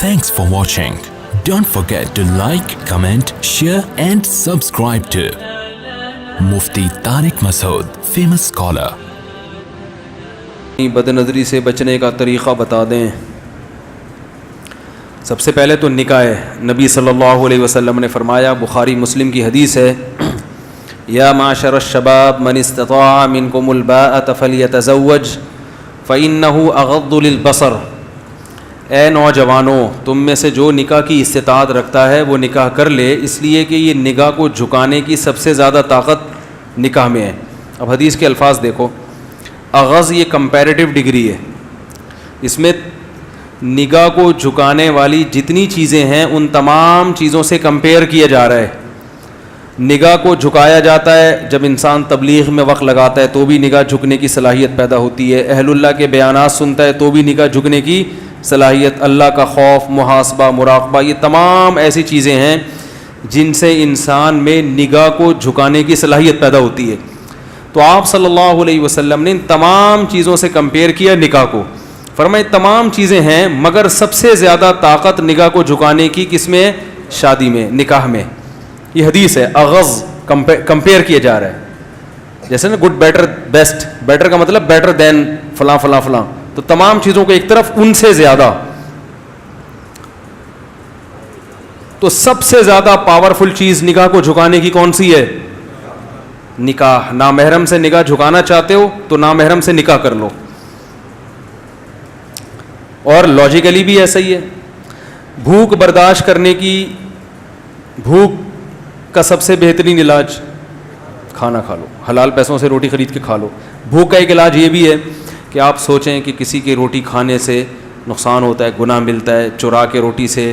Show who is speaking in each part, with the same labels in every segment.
Speaker 1: Thanks for watching. Don't forget to like, comment, share and subscribe to Mufti Tariq Masood, famous scholar.
Speaker 2: بدنظری سے بچنے کا طریقہ بتا دیں. سب سے پہلے تو نکاح ہے. نبی صلی اللہ علیہ وسلم نے فرمایا, بخاری مسلم کی حدیث ہے, یا معشر الشباب من استطاع منکم الباءۃ فلیتزوج فإنہ اغض للبصر. اے نوجوانوں, تم میں سے جو نکاح کی استطاعت رکھتا ہے وہ نکاح کر لے, اس لیے کہ یہ نگاہ کو جھکانے کی سب سے زیادہ طاقت نکاح میں ہے. اب حدیث کے الفاظ دیکھو. اغض یہ کمپیریٹیو ڈگری ہے, اس میں نگاہ کو جھکانے والی جتنی چیزیں ہیں ان تمام چیزوں سے کمپیئر کیا جا رہا ہے. نگاہ کو جھکایا جاتا ہے جب انسان تبلیغ میں وقت لگاتا ہے تو بھی نگاہ جھکنے کی صلاحیت پیدا ہوتی ہے. اہل اللہ کے بیانات سنتا ہے تو بھی نگاہ جھکنے کی صلاحیت. اللہ کا خوف, محاسبہ, مراقبہ, یہ تمام ایسی چیزیں ہیں جن سے انسان میں نگاہ کو جھکانے کی صلاحیت پیدا ہوتی ہے. تو آپ صلی اللہ علیہ وسلم نے ان تمام چیزوں سے کمپیئر کیا نکاح کو. فرمائے تمام چیزیں ہیں مگر سب سے زیادہ طاقت نگاہ کو جھکانے کی کس میں؟ شادی میں, نکاح میں. یہ حدیث ہے. اغض کمپیئر کیا جا رہا ہے, جیسے نا گڈ, بیٹر, بیسٹ. بیٹر کا مطلب بیٹر دین فلاں فلاں فلاں. تو تمام چیزوں کو ایک طرف, ان سے زیادہ. تو سب سے زیادہ پاورفل چیز نگاہ کو جھکانے کی کون سی ہے؟ نکاح. نامحرم سے نگاہ جھکانا چاہتے ہو تو نامحرم سے نکاح کر لو. اور لاجیکلی بھی ایسا ہی ہے. بھوک برداشت کرنے کی, بھوک کا سب سے بہترین علاج کھانا کھا لو, حلال پیسوں سے روٹی خرید کے کھا لو. بھوک کا ایک علاج یہ بھی ہے کہ آپ سوچیں کہ کسی کی روٹی کھانے سے نقصان ہوتا ہے, گناہ ملتا ہے. چورا کے روٹی سے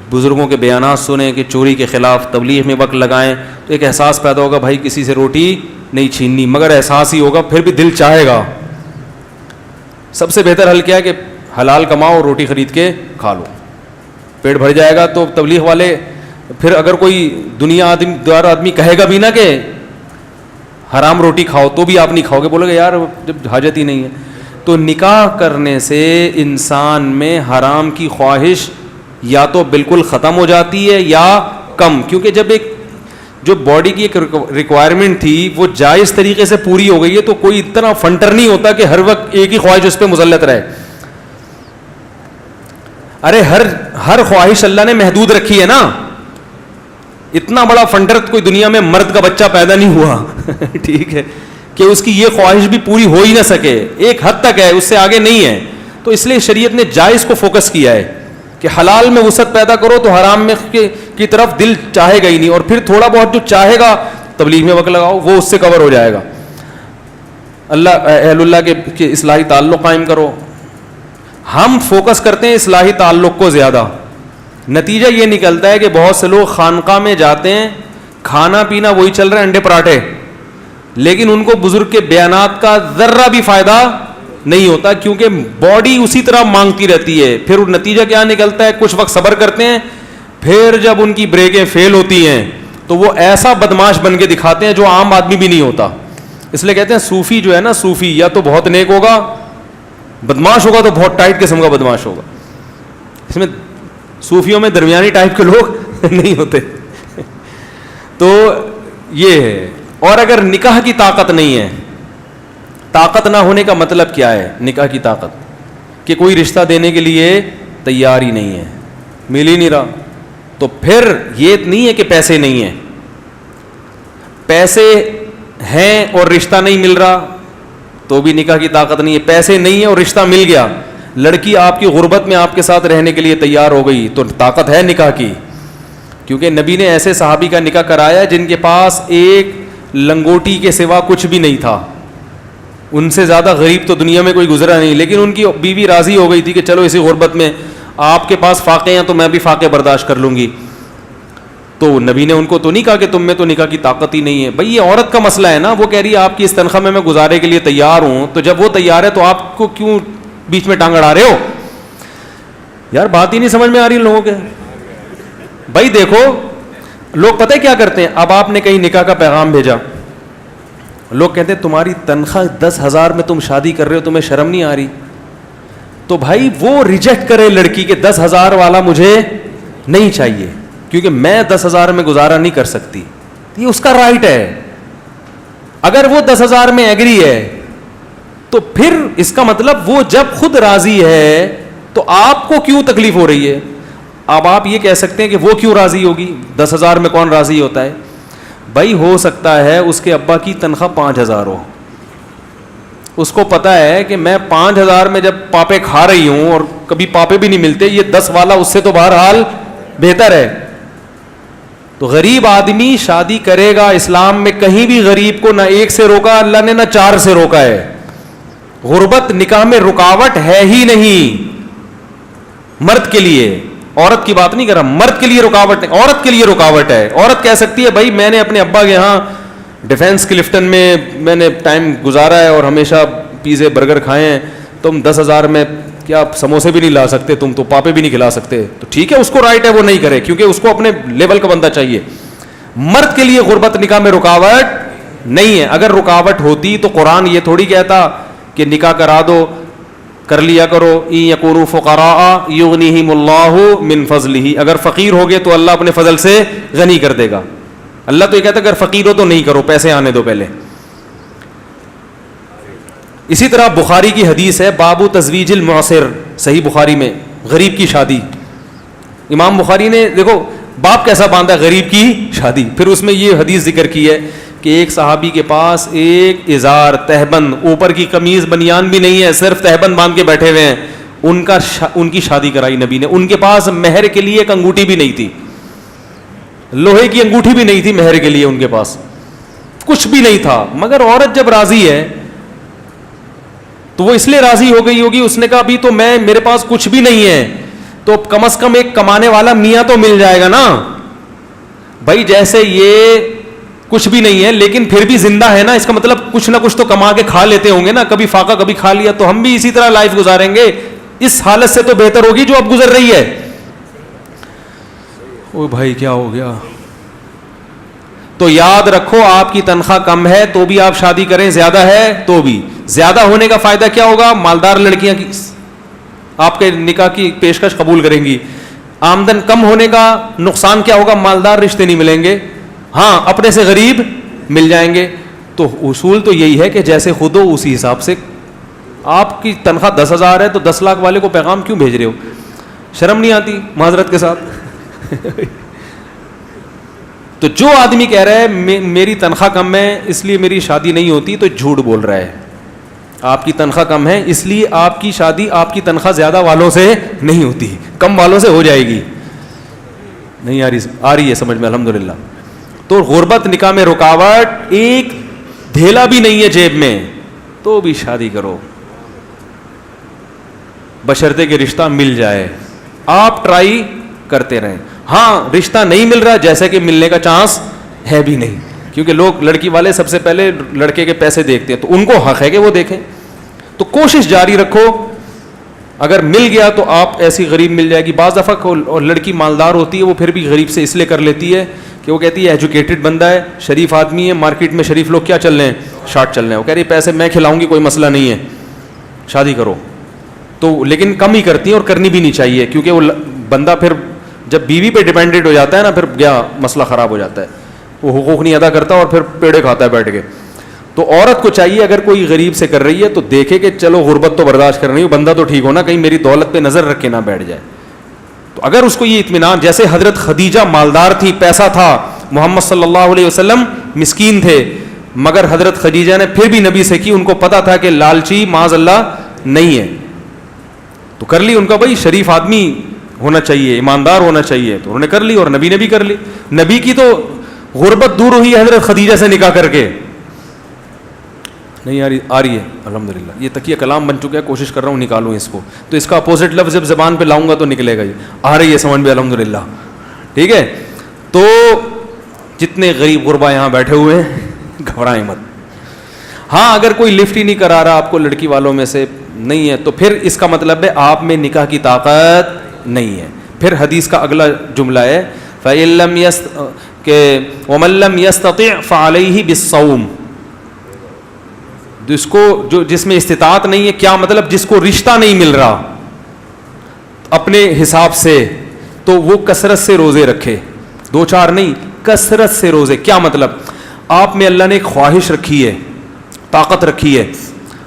Speaker 2: بزرگوں کے بیانات سنیں کہ چوری کے خلاف تبلیغ میں وقت لگائیں تو ایک احساس پیدا ہوگا, بھائی کسی سے روٹی نہیں چھیننی, مگر احساس ہی ہوگا, پھر بھی دل چاہے گا. سب سے بہتر حل کیا ہے کہ حلال کماؤ, روٹی خرید کے کھا لو, پیٹ بھر جائے گا. تو تبلیغ والے پھر اگر کوئی دنیا دار آدمی کہے گا بھی نا کہ حرام روٹی کھاؤ تو بھی آپ نہیں کھاؤ گے, بولو گے یار جب حاجت ہی نہیں ہے. تو نکاح کرنے سے انسان میں حرام کی خواہش یا تو بالکل ختم ہو جاتی ہے یا کم, کیونکہ جب ایک جو باڈی کی ایک ریکوائرمنٹ تھی وہ جائز طریقے سے پوری ہو گئی ہے تو کوئی اتنا فنٹر نہیں ہوتا کہ ہر وقت ایک ہی خواہش اس پہ مسلط رہے. ارے ہر خواہش اللہ نے محدود رکھی ہے نا. اتنا بڑا فنٹر کوئی دنیا میں مرد کا بچہ پیدا نہیں ہوا ٹھیک ہے, کہ اس کی یہ خواہش بھی پوری ہو ہی نہ سکے. ایک حد تک ہے, اس سے آگے نہیں ہے. تو اس لیے شریعت نے جائز کو فوکس کیا ہے کہ حلال میں وسعت پیدا کرو تو حرام میں کی طرف دل چاہے گا ہی نہیں, اور پھر تھوڑا بہت جو چاہے گا تبلیغ میں وقت لگاؤ, وہ اس سے کور ہو جائے گا. اہل اللہ کے اصلاحی تعلق قائم کرو. ہم فوکس کرتے ہیں اصلاحی تعلق کو زیادہ. نتیجہ یہ نکلتا ہے کہ بہت سے لوگ خانقاہ میں جاتے ہیں, کھانا پینا وہی چل رہا ہے, انڈے پراٹھے, لیکن ان کو بزرگ کے بیانات کا ذرہ بھی فائدہ نہیں ہوتا, کیونکہ باڈی اسی طرح مانگتی رہتی ہے. پھر نتیجہ کیا نکلتا ہے؟ کچھ وقت صبر کرتے ہیں, پھر جب ان کی بریکیں فیل ہوتی ہیں تو وہ ایسا بدماش بن کے دکھاتے ہیں جو عام آدمی بھی نہیں ہوتا. اس لیے کہتے ہیں صوفی جو ہے نا, صوفی یا تو بہت نیک ہوگا, بدماش ہوگا تو بہت ٹائٹ قسم کا بدماش ہوگا. اس میں صوفیوں میں درمیانی ٹائپ کے لوگ نہیں ہوتے. تو یہ ہے. اور اگر نکاح کی طاقت نہیں ہے, طاقت نہ ہونے کا مطلب کیا ہے؟ نکاح کی طاقت کہ کوئی رشتہ دینے کے لیے تیار ہی نہیں ہے, مل ہی نہیں رہا. تو پھر یہ نہیں ہے کہ پیسے نہیں ہیں, پیسے ہیں اور رشتہ نہیں مل رہا تو بھی نکاح کی طاقت نہیں ہے. پیسے نہیں ہے اور رشتہ مل گیا, لڑکی آپ کی غربت میں آپ کے ساتھ رہنے کے لیے تیار ہو گئی, تو طاقت ہے نکاح کی. کیونکہ نبی نے ایسے صحابی کا نکاح کرایا جن کے پاس ایک لنگوٹی کے سوا کچھ بھی نہیں تھا. ان سے زیادہ غریب تو دنیا میں کوئی گزرا نہیں, لیکن ان کی بیوی راضی ہو گئی تھی کہ چلو اسی غربت میں آپ کے پاس فاقے ہیں تو میں بھی فاقے برداشت کر لوں گی. تو نبی نے ان کو تو نہیں کہا کہ تم میں تو نکاح کی طاقت ہی نہیں ہے. بھائی یہ عورت کا مسئلہ ہے نا, وہ کہہ رہی ہے آپ کی اس تنخواہ میں گزارے کے لیے تیار ہوں, تو جب وہ تیار ہے تو آپ کو کیوں بیچ میں ٹانگ اڑا رہے ہو؟ یار بات ہی نہیں سمجھ میں آ رہی ان لوگوں کے. بھائی دیکھو لوگ پتہ ہے کیا کرتے ہیں, اب آپ نے کہیں نکاح کا پیغام بھیجا, لوگ کہتے ہیں تمہاری تنخواہ 10,000 میں تم شادی کر رہے ہو, تمہیں شرم نہیں آ رہی؟ تو بھائی وہ ریجیکٹ کرے لڑکی کے 10,000 والا مجھے نہیں چاہیے کیونکہ میں 10,000 میں گزارا نہیں کر سکتی, یہ اس کا رائٹ ہے. اگر وہ 10,000 میں ایگری ہے تو پھر اس کا مطلب وہ جب خود راضی ہے تو آپ کو کیوں تکلیف ہو رہی ہے. اب آپ یہ کہہ سکتے ہیں کہ وہ کیوں راضی ہوگی, 10,000 میں کون راضی ہوتا ہے. بھائی ہو سکتا ہے اس کے ابا کی تنخواہ 5,000 ہو, اس کو پتا ہے کہ میں 5,000 میں جب پاپے کھا رہی ہوں اور کبھی پاپے بھی نہیں ملتے, یہ 10 والا اس سے تو بہرحال بہتر ہے. تو غریب آدمی شادی کرے گا, اسلام میں کہیں بھی غریب کو نہ 1 سے روکا اللہ نے, نہ 4 سے روکا ہے. غربت نکاح میں رکاوٹ ہے ہی نہیں مرد کے لیے, عورت کی بات نہیں کر رہا, مرد کے لیے رکاوٹ نہیں, عورت کے لیے رکاوٹ ہے. عورت کہہ سکتی ہے بھائی میں نے اپنے ابا کے یہاں ڈیفینس کلفٹن میں نے ٹائم گزارا ہے اور ہمیشہ پیزے برگر کھائے ہیں, تم 10,000 میں کیا سموسے بھی نہیں لا سکتے, تم تو پاپے بھی نہیں کھلا سکتے, تو ٹھیک ہے اس کو رائٹ ہے وہ نہیں کرے کیونکہ اس کو اپنے لیول کا بندہ چاہیے. مرد کے لیے غربت نکاح میں رکاوٹ نہیں ہے. اگر رکاوٹ ہوتی تو قرآن یہ تھوڑی کہتا کہ نکاح کرا دو, کر لیا کرو, ان یکونوا فقراء یغنیہم اللہ من فضلہ, اگر فقیر ہوگے تو اللہ اپنے فضل سے غنی کر دے گا. اللہ تو یہ کہتا ہے اگر فقیر ہو تو نہیں کرو, پیسے آنے دو پہلے. اسی طرح بخاری کی حدیث ہے باب تزویج المعسر, صحیح بخاری میں غریب کی شادی. امام بخاری نے دیکھو باب کیسا باندھا, غریب کی شادی. پھر اس میں یہ حدیث ذکر کی ہے کہ ایک صحابی کے پاس ایک ازار تہبند, اوپر کی قمیض بنیان بھی نہیں ہے, صرف تہبند باندھ کے بیٹھے ہوئے ہیں. ان کی شادی کرائی نبی نے. ان کے پاس مہر کے لیے ایک انگوٹھی بھی نہیں تھی, لوہے کی انگوٹھی بھی نہیں تھی مہر کے لیے, ان کے پاس کچھ بھی نہیں تھا. مگر عورت جب راضی ہے تو وہ اس لیے راضی ہو گئی ہوگی, اس نے کہا ابھی تو میرے پاس کچھ بھی نہیں ہے تو کم از کم ایک کمانے والا میاں تو مل جائے گا نا. بھائی جیسے یہ کچھ بھی نہیں ہے لیکن پھر بھی زندہ ہے نا, اس کا مطلب کچھ نہ کچھ تو کما کے کھا لیتے ہوں گے نا, کبھی فاقہ کبھی کھا لیا, تو ہم بھی اسی طرح لائف گزاریں گے. اس حالت سے تو بہتر ہوگی جو اب گزر رہی ہے. او بھائی کیا ہو گیا. تو یاد رکھو آپ کی تنخواہ کم ہے تو بھی آپ شادی کریں, زیادہ ہے تو بھی. زیادہ ہونے کا فائدہ کیا ہوگا, مالدار لڑکیاں کی آپ کے نکاح کی پیشکش قبول کریں گی. آمدن کم ہونے کا نقصان کیا ہوگا, مالدار رشتے نہیں ملیں گے, ہاں اپنے سے غریب مل جائیں گے. تو اصول تو یہی ہے کہ جیسے خود ہو اسی حساب سے. آپ کی تنخواہ 10,000 ہے تو 10 لاکھ والے کو پیغام کیوں بھیج رہے ہو, شرم نہیں آتی معذرت کے ساتھ. تو جو آدمی کہہ رہا ہے میری تنخواہ کم ہے اس لیے میری شادی نہیں ہوتی, تو جھوٹ بول رہا ہے. آپ کی تنخواہ کم ہے اس لیے آپ کی شادی آپ کی تنخواہ زیادہ والوں سے نہیں ہوتی, کم والوں سے ہو جائے گی. نہیں آ رہی ہے سمجھ میں الحمدللہ. تو غربت نکاح میں رکاوٹ, ایک دھیلا بھی نہیں ہے جیب میں تو بھی شادی کرو, بشرطے کہ رشتہ مل جائے. آپ ٹرائی کرتے رہیں. ہاں رشتہ نہیں مل رہا, جیسے کہ ملنے کا چانس ہے بھی نہیں, کیونکہ لوگ لڑکی والے سب سے پہلے لڑکے کے پیسے دیکھتے ہیں, تو ان کو حق ہے کہ وہ دیکھیں. تو کوشش جاری رکھو, اگر مل گیا تو آپ ایسی غریب مل جائے گی. بعض دفعہ اور لڑکی مالدار ہوتی ہے وہ پھر بھی غریب سے اس لیے کر لیتی ہے کہ وہ کہتی ہے ایجوکیٹڈ بندہ ہے, شریف آدمی ہے, مارکیٹ میں شریف لوگ کیا چل رہے ہیں, شارٹ چل رہے ہیں. وہ کہہ رہی پیسے میں کھلاؤں گی, کوئی مسئلہ نہیں ہے, شادی کرو. تو لیکن کم ہی کرتی ہیں اور کرنی بھی نہیں چاہیے, کیونکہ وہ بندہ پھر جب بیوی پہ ڈیپینڈنٹ ہو جاتا ہے نا, پھر گیا مسئلہ خراب ہو جاتا ہے, وہ حقوق نہیں ادا کرتا اور پھر پیڑے کھاتا ہے بیٹھ کے. تو عورت کو چاہیے اگر کوئی غریب سے کر رہی ہے تو دیکھے کہ چلو غربت تو برداشت کر رہی ہوں, بندہ تو ٹھیک ہونا, کہیں میری دولت پہ نظر رکھ کے نہ بیٹھ جائے. تو اگر اس کو یہ اطمینان, جیسے حضرت خدیجہ مالدار تھی, پیسہ تھا, محمد صلی اللہ علیہ وسلم مسکین تھے, مگر حضرت خدیجہ نے پھر بھی نبی سے کی, ان کو پتا تھا کہ لالچی معاذ اللہ نہیں ہے, تو کر لی. ان کا بھائی شریف آدمی ہونا چاہیے, ایماندار ہونا چاہیے, تو انہوں نے کر لی اور نبی نے بھی کر لی. نبی کی تو غربت دور ہوئی حضرت خدیجہ سے نکاح کر کے. نہیں آ رہی ہے الحمدللہ. یہ تکیہ کلام بن چکا ہے, کوشش کر رہا ہوں نکالوں اس کو, تو اس کا اپوزٹ لفظ جب زبان پہ لاؤں گا تو نکلے گا. یہ آ رہی ہے سمجھ میں الحمدللہ, ٹھیک ہے. تو جتنے غریب غربا یہاں بیٹھے ہوئے ہیں گھبرائیں مت. ہاں اگر کوئی لفٹ ہی نہیں کرا رہا آپ کو لڑکی والوں میں سے نہیں ہے, تو پھر اس کا مطلب ہے آپ میں نکاح کی طاقت نہیں ہے. پھر حدیث کا اگلا جملہ ہے فَإِن لَمْ کہ وَمَن لَمْ يَسْتَطِعْ فَعَلَيْهِ بِالصَّوْمِ, جس میں استطاعت نہیں ہے, کیا مطلب, جس کو رشتہ نہیں مل رہا, اپنے حساب سے تو وہ کثرت سے روزے رکھے, 2-4 نہیں, کثرت سے روزے. کیا مطلب؟ آپ میں اللہ نے ایک خواہش رکھی ہے, طاقت رکھی ہے,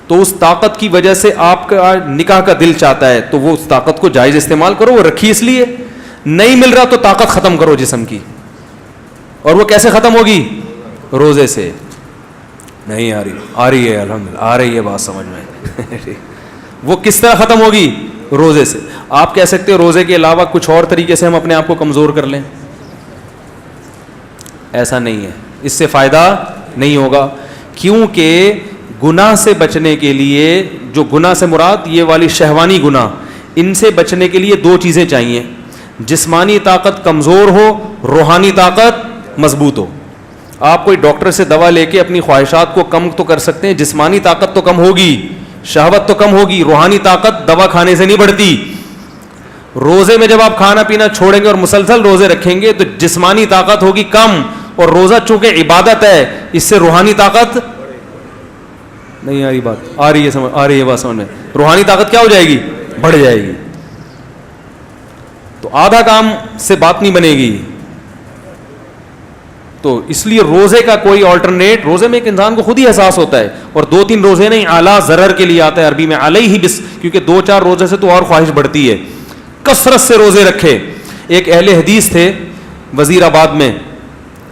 Speaker 2: تو اس طاقت کی وجہ سے آپ کا نکاح کا دل چاہتا ہے, تو وہ اس طاقت کو جائز استعمال کرو. وہ رکھی اس لیے, نہیں مل رہا تو طاقت ختم کرو جسم کی. اور وہ کیسے ختم ہوگی؟ روزے سے. نہیں آ رہی ہے الحمدللہ, آ رہی ہے بات سمجھ میں. وہ کس طرح ختم ہوگی؟ روزے سے. آپ کہہ سکتے ہو روزے کے علاوہ کچھ اور طریقے سے ہم اپنے آپ کو کمزور کر لیں, ایسا نہیں ہے, اس سے فائدہ نہیں ہوگا. کیونکہ گناہ سے بچنے کے لیے, جو گناہ سے مراد یہ والی شہوانی گناہ, ان سے بچنے کے لیے 2 چیزیں چاہیے. جسمانی طاقت کمزور ہو, روحانی طاقت مضبوط ہو. آپ کوئی ڈاکٹر سے دوا لے کے اپنی خواہشات کو کم تو کر سکتے ہیں, جسمانی طاقت تو کم ہوگی, شہوت تو کم ہوگی, روحانی طاقت دوا کھانے سے نہیں بڑھتی. روزے میں جب آپ کھانا پینا چھوڑیں گے اور مسلسل روزے رکھیں گے تو جسمانی طاقت ہوگی کم, اور روزہ چونکہ عبادت ہے اس سے روحانی طاقت نہیں آ رہی. بات آ رہی ہے, سمجھ آ رہی ہے بات سمجھ میں. روحانی طاقت کیا ہو جائے گی؟ بڑھ جائے گی. تو آدھا کام سے بات نہیں بنے گی. تو اس لیے روزے کا کوئی آلٹرنیٹ, روزے میں ایک انسان کو خود ہی احساس ہوتا ہے, اور 2-3 روزے نہیں, اعلیٰ ضرر کے لیے آتا ہے عربی میں علیہ بس, کیونکہ 2-4 روزے سے تو اور خواہش بڑھتی ہے. کثرت سے روزے رکھے. ایک اہل حدیث تھے وزیر آباد میں,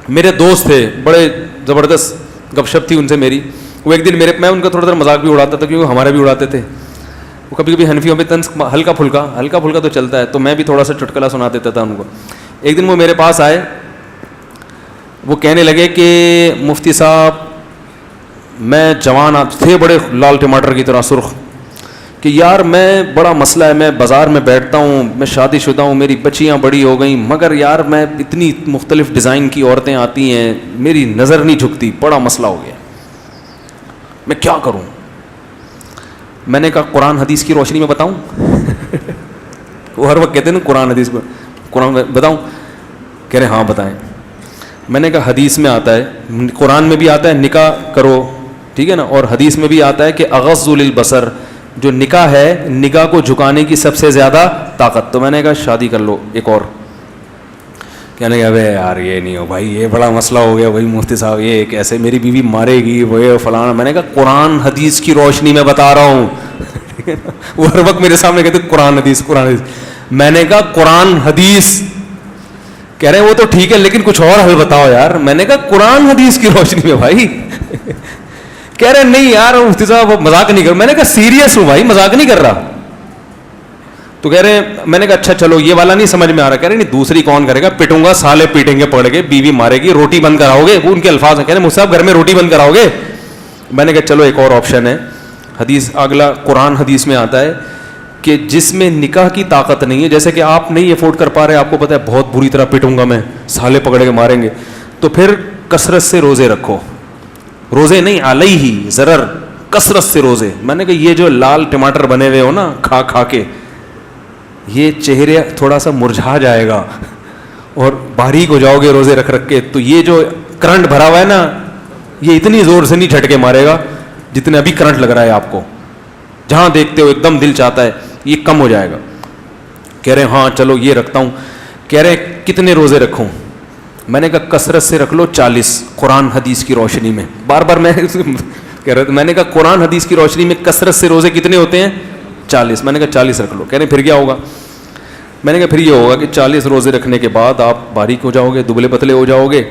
Speaker 2: میرے دوست تھے, بڑے زبردست گپ شپ تھی ان سے میری. وہ ایک دن میں ان کا تھوڑا سا مذاق بھی اڑاتا تھا, کیونکہ ہمارے بھی اڑاتے تھے. وہ کبھی کبھی حنفیوں پہ طنز ہلکا پھلکا تو چلتا ہے, تو میں بھی تھوڑا سا چٹکلا سنا دیتا تھا ان کو. ایک دن وہ میرے پاس آئے, وہ کہنے لگے کہ مفتی صاحب, میں جوان تھے بڑے لال ٹماٹر کی طرح سرخ, کہ یار میں بڑا مسئلہ ہے, میں بازار میں بیٹھتا ہوں, میں شادی شدہ ہوں, میری بچیاں بڑی ہو گئیں, مگر یار میں اتنی مختلف ڈیزائن کی عورتیں آتی ہیں, میری نظر نہیں جھکتی, بڑا مسئلہ ہو گیا, میں کیا کروں؟ میں نے کہا قرآن حدیث کی روشنی میں بتاؤں. وہ ہر وقت کہتے ہیں نا قرآن حدیث کو, قرآن بتاؤں؟ کہہ رہے ہاں بتائیں. میں نے کہا حدیث میں آتا ہے, قرآن میں بھی آتا ہے نکاح کرو, ٹھیک ہے نا, اور حدیث میں بھی آتا ہے کہ اغض للبصر, جو نکاح ہے نگاہ کو جھکانے کی سب سے زیادہ طاقت. تو میں نے کہا شادی کر لو ایک اور. کہنے لگا ابے یار یہ نہیں ہو بھائی, یہ بڑا مسئلہ ہو گیا بھائی مفتی صاحب, یہ کیسے میری بیوی مارے گی وہ فلانا. میں نے کہا قرآن حدیث کی روشنی میں بتا رہا ہوں. وہ ہر وقت میرے سامنے کہتے قرآن حدیث قرآن حدیث. میں نے کہا قرآن حدیث. کہہ رہے ہیں وہ تو ٹھیک ہے لیکن کچھ اور حل بتاؤ یار. میں نے کہا قرآن حدیث کی روشنی میں بھائی. کہہ رہے نہیں یار مفتی صاحب مذاق نہیں کر. میں نے کہا سیریس ہوں بھائی, مذاق نہیں کر رہا. تو کہہ رہے ہیں, میں نے کہا اچھا چلو یہ والا نہیں سمجھ میں آ رہا. کہہ رہے نہیں دوسری کون کرے گا, پٹوں گا سالے پیٹیں گے پڑ کے, بیوی مارے گی, روٹی بند کراؤ گے. وہ ان کے الفاظ ہیں. کہہ رہے مفتی صاحب گھر میں روٹی بند کراؤ گے. میں نے کہا چلو ایک اور آپشن ہے. حدیث اگلا قرآن حدیث میں آتا ہے کہ جس میں نکاح کی طاقت نہیں ہے, جیسے کہ آپ نہیں افورڈ کر پا رہے, آپ کو پتہ ہے بہت بری طرح پٹوں گا میں, سالے پکڑ کے ماریں گے, تو پھر کثرت سے روزے رکھو. روزے نہیں علیہ ضرر, کثرت سے روزے. میں نے کہا یہ جو لال ٹماٹر بنے ہوئے ہو نا کھا کھا کے, یہ چہرے تھوڑا سا مرجھا جائے گا اور باریک ہو جاؤ گے روزے رکھ رکھ کے, تو یہ جو کرنٹ بھرا ہوا ہے نا یہ اتنی زور سے نہیں جھٹکے مارے گا جتنے ابھی کرنٹ لگ رہا ہے آپ کو. جہاں دیکھتے ہو ایک دم دل چاہتا ہے, یہ کم ہو جائے گا. کہہ رہے ہاں چلو یہ رکھتا ہوں. کہہ رہے کتنے روزے رکھوں؟ میں نے کہا کثرت سے رکھ لو 40 قرآن حدیث کی روشنی میں. بار بار میں کہہ رہا میں نے کہا قرآن حدیث کی روشنی میں کثرت سے روزے کتنے ہوتے ہیں؟ 40. میں نے کہا 40 رکھ لو. کہہ رہے پھر کیا ہوگا؟ میں نے کہا پھر یہ ہوگا کہ 40 روزے رکھنے کے بعد آپ باریک ہو جاؤ گے, دبلے پتلے ہو جاؤ گے,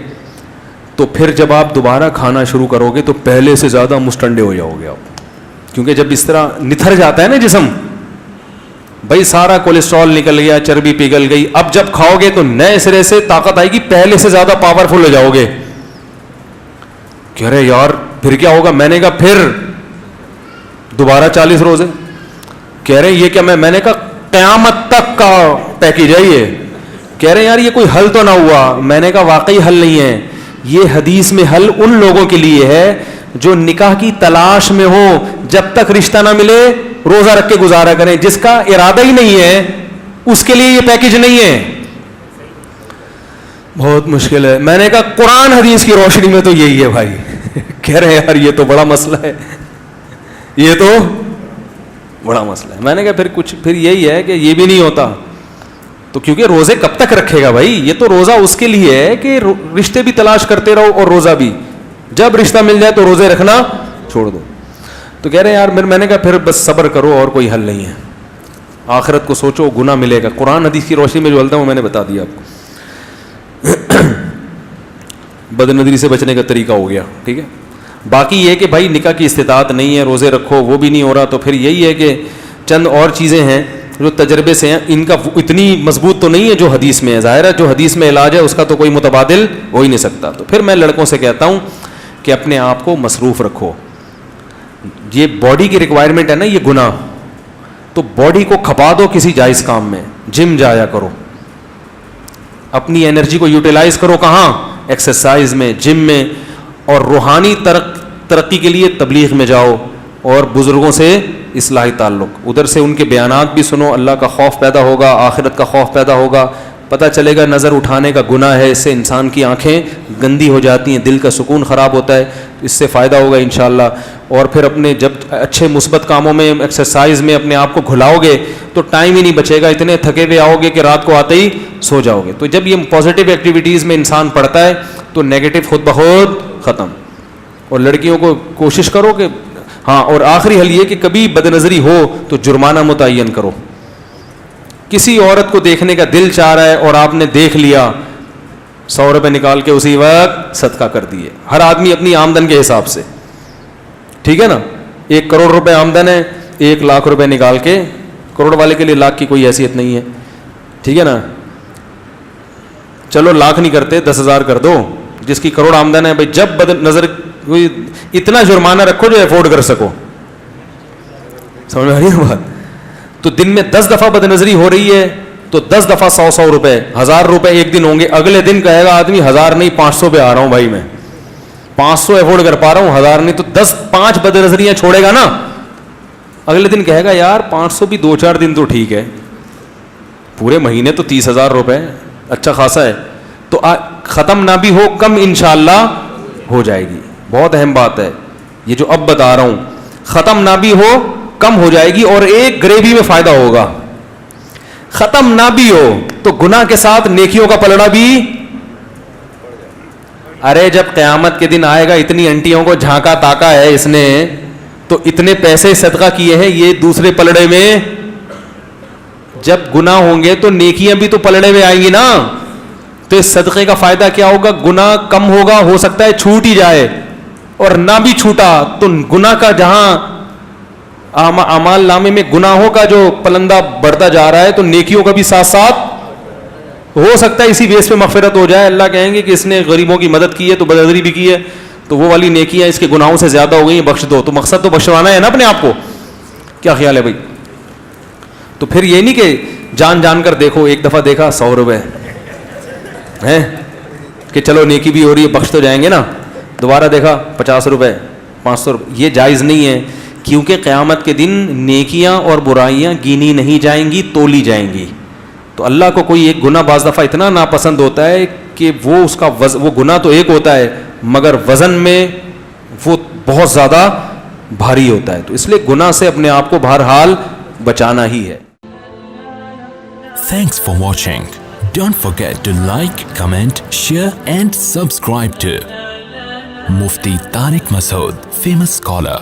Speaker 2: تو پھر جب آپ دوبارہ کھانا شروع کرو گے تو پہلے سے زیادہ مستنڈے ہو جاؤ گے آپ. کیونکہ جب اس طرح نتھر جاتا ہے نا جسم, بھائی سارا کولیسٹرول نکل گیا, چربی پگھل گئی, اب جب کھاؤ گے تو نئے سرے سے طاقت آئے گی, پہلے سے زیادہ پاورفل ہو جاؤ گے. کہہ رہے یار پھر کیا ہوگا؟ میں نے کہا پھر دوبارہ 40 روزے. کہہ رہے یہ کیا؟ میں نے کہا قیامت تک کا پیکیج ہے یہ. کہہ رہے یار یہ کوئی حل تو نہ ہوا. میں نے کہا واقعی حل نہیں ہے, یہ حدیث میں حل ان لوگوں کے لیے ہے جو نکاح کی تلاش میں ہو, جب تک رشتہ نہ ملے روزہ رکھ کے گزارا کریں. جس کا ارادہ ہی نہیں ہے اس کے لیے یہ پیکیج نہیں ہے. بہت مشکل ہے. میں نے کہا قرآن حدیث کی روشنی میں تو یہی ہے بھائی. کہہ رہے ہیں یار یہ تو بڑا مسئلہ ہے, یہ تو بڑا مسئلہ ہے. میں نے کہا پھر یہی ہے کہ یہ بھی نہیں ہوتا تو کیونکہ روزے کب تک رکھے گا بھائی؟ یہ تو روزہ اس کے لیے ہے کہ رشتے بھی تلاش کرتے رہو اور روزہ بھی. جب رشتہ مل جائے تو روزے رکھنا چھوڑ دو. تو کہہ رہے ہیں یار میں نے کہا پھر بس صبر کرو اور کوئی حل نہیں ہے. آخرت کو سوچو, گناہ ملے گا. قرآن حدیث کی روشنی میں جو بولتا ہوں میں نے بتا دیا آپ کو. بد نظری سے بچنے کا طریقہ ہو گیا, ٹھیک ہے. باقی یہ کہ بھائی نکاح کی استطاعت نہیں ہے, روزے رکھو, وہ بھی نہیں ہو رہا, تو پھر یہی ہے کہ چند اور چیزیں ہیں جو تجربے سے ہیں. ان کا اتنی مضبوط تو نہیں ہے جو حدیث میں ہے. ظاہر ہے جو حدیث میں علاج ہے اس کا تو کوئی متبادل ہو ہی نہیں سکتا. تو پھر میں لڑکوں سے کہتا ہوں کہ اپنے آپ کو مصروف رکھو. یہ باڈی کی ریکوائرمنٹ ہے نا, یہ گناہ, تو باڈی کو کھپا دو کسی جائز کام میں. جم جایا کرو, اپنی انرجی کو یوٹیلائز کرو. کہاں؟ ایکسرسائز میں, جم میں. اور روحانی ترقی کے لیے تبلیغ میں جاؤ اور بزرگوں سے اصلاحی تعلق, ادھر سے ان کے بیانات بھی سنو. اللہ کا خوف پیدا ہوگا, آخرت کا خوف پیدا ہوگا. پتہ چلے گا نظر اٹھانے کا گناہ ہے, اس سے انسان کی آنکھیں گندی ہو جاتی ہیں, دل کا سکون خراب ہوتا ہے. اس سے فائدہ ہوگا انشاءاللہ. اور پھر اپنے جب اچھے مثبت کاموں میں, ایکسرسائز میں اپنے آپ کو گھلاؤ گے تو ٹائم ہی نہیں بچے گا. اتنے تھکے ہوئے آؤ گے کہ رات کو آتے ہی سو جاؤ گے. تو جب یہ پازیٹیو ایکٹیویٹیز میں انسان پڑھتا ہے تو نیگیٹو خود بخود ختم. اور لڑکیوں کو کوشش کرو کہ ہاں, اور آخری حل یہ کہ کبھی بد نظری ہو تو جرمانہ متعین کرو. کسی عورت کو دیکھنے کا دل چاہ رہا ہے اور آپ نے دیکھ لیا, 100 روپے نکال کے اسی وقت صدقہ کر دیے. ہر آدمی اپنی آمدن کے حساب سے, ٹھیک ہے نا. 1 کروڑ روپے آمدن ہے, 1 لاکھ روپے نکال کے, کروڑ والے کے لیے لاکھ کی کوئی حیثیت نہیں ہے, ٹھیک ہے نا. چلو لاکھ نہیں کرتے, 10,000 کر دو. جس کی کروڑ آمدن ہے, بھائی جب بد نظر کوئی اتنا جرمانہ رکھو جو افورڈ کر سکو. سمجھ میں آ رہی ہے بات؟ تو دن میں 10 دفعہ بد نظری ہو رہی ہے تو 10 دفعہ 100 روپے, 1000 روپے ایک دن ہوں گے. اگلے دن کہے گا آدمی 1000 نہیں 500 پہ آ رہا ہوں بھائی, میں 500 افورڈ کر پا رہا ہوں, 1000 نہیں. تو 5 بد نظریاں چھوڑے گا نا, اگلے دن کہے گا یار 500 بھی 2-4 دن تو ٹھیک ہے, پورے مہینے تو 30,000 روپے اچھا خاصا ہے. تو ختم نہ بھی ہو, کم انشاءاللہ ہو جائے گی. بہت اہم بات ہے یہ جو اب بتا رہا ہوں, ختم نہ بھی ہو کم ہو جائے گی. اور ایک گریوی میں فائدہ ہوگا. ختم نہ بھی ہو تو گناہ کے ساتھ نیکیوں کا پلڑا بھی. ارے جب قیامت کے دن آئے گا, اتنی انٹیوں کو جھانکا تاکا ہے اس نے, تو اتنے پیسے صدقہ کیے ہیں یہ دوسرے پلڑے میں. جب گناہ ہوں گے تو نیکیاں بھی تو پلڑے میں آئیں گی نا. تو اس صدقے کا فائدہ کیا ہوگا؟ گناہ کم ہوگا, ہو سکتا ہے چھوٹ ہی جائے, اور نہ بھی چھوٹا تو گناہ کا جہاں اعمال نامے میں گناہوں کا جو پلندہ بڑھتا جا رہا ہے تو نیکیوں کا بھی ساتھ ساتھ ہو سکتا ہے اسی بیس پہ مغفرت ہو جائے. اللہ کہیں گے کہ اس نے غریبوں کی مدد کی ہے تو بدنظری بھی کی ہے, تو وہ والی نیکیاں اس کے گناہوں سے زیادہ ہو گئی ہیں, بخش دو. تو مقصد تو بخشوانا ہے نا اپنے آپ کو. کیا خیال ہے بھائی؟ تو پھر یہ نہیں کہ جان جان کر دیکھو, ایک دفعہ دیکھا 100 روپے ہیں کہ چلو نیکی بھی ہو رہی ہے, بخش تو جائیں گے نا. دوبارہ دیکھا 50 روپے, 500 روپے. یہ جائز نہیں ہے, کیونکہ قیامت کے دن نیکیاں اور برائیاں گینی نہیں جائیں گی, تولی جائیں گی. تو اللہ کو کوئی ایک گناہ بعض دفعہ اتنا ناپسند ہوتا ہے کہ وہ اس کا وہ گناہ تو ایک ہوتا ہے مگر وزن میں وہ بہت زیادہ بھاری ہوتا ہے. تو اس لیے گناہ سے اپنے آپ کو بہرحال بچانا ہی ہے.
Speaker 1: Thanks for watching. Don't forget to like, comment, share and subscribe to Mufti Tariq Masood, famous scholar.